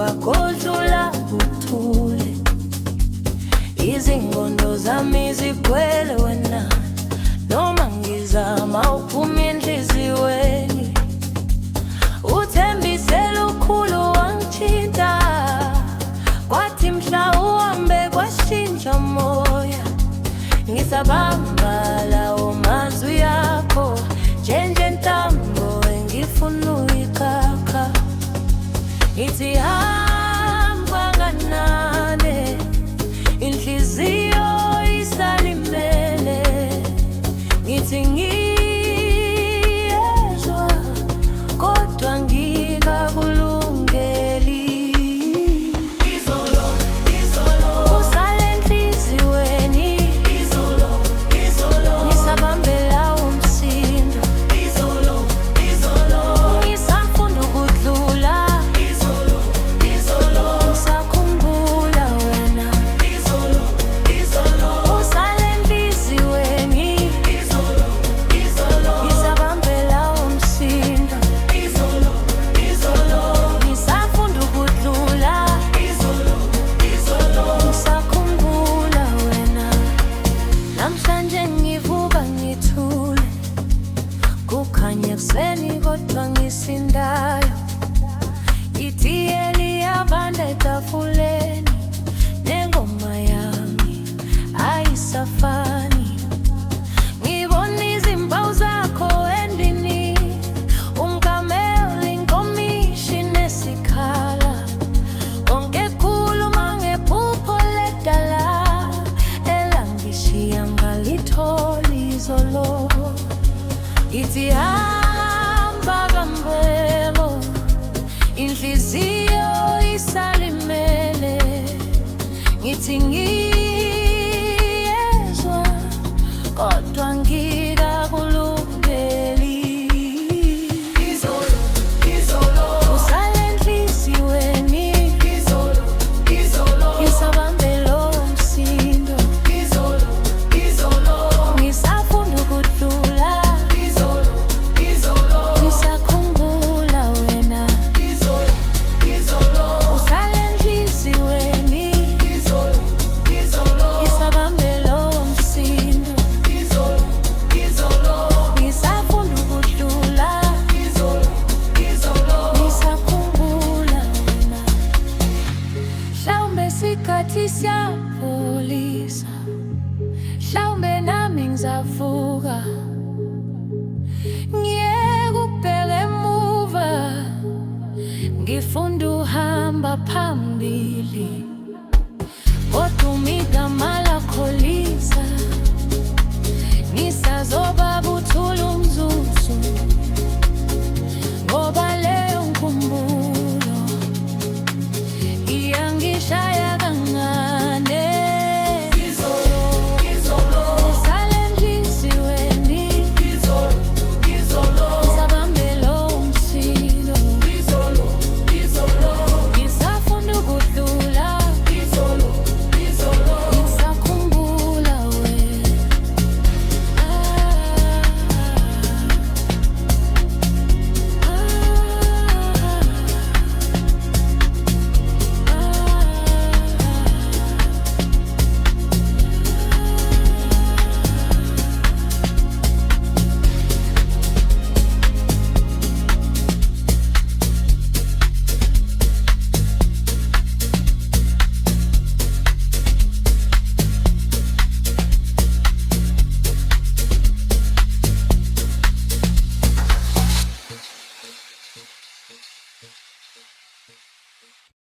wakho udlula uthule, izingqondo zami zigcwele wena. Noma ngizama uphuma enhliziyweni, uthembise lukhulu wangithinta. Kwathi mhla uhambe kwashintsha moya, ngisabamba lawo mazwi akho njengentambo engifuna uyikakha. Ngithi hamba kanane, inhliziyo isalimele. Ngithi ngiyezwa kodwa ngikakulungeli. Usale enhliziyweni, ngisabambela umsindo. Ngisafunda ukudlula, ngisakhumbula wena. Usale enhliziyweni, ngisabambela umsindo. Ngisafunda ukudlula, ngisakhumbula wena. Namhlanje ngivuka ngithule, kukhanya ekuseni kodwa ngisindayo. Itiye liyavanda etafuleni, nengoma yami ayisafani. Ngibona izimpawu zakho endini, umgameli, inkomishi nesikhala. Konke kukhuluma ngephupho ledala, elangishiya ngalitholi izolo. Ngithi hamba kambeko, inhliziyo isalimele. Ngithi ngiyezwa kodwa ngikakulungeli. Usale enhliziyweni, ngisabambela umsindo. Ngisafunda ukudlula, ngisakhumbula wena. Usale enhliziyweni, ngisabambela umsindo. Ngisafunda ukudlula, ngisakhumbula wena. Mhlawumbe isikhathi siyapholisa, mhlawumbe nami ngizavuka, ngiyeke ukubheka emuva, ngifunda uhamba phambili.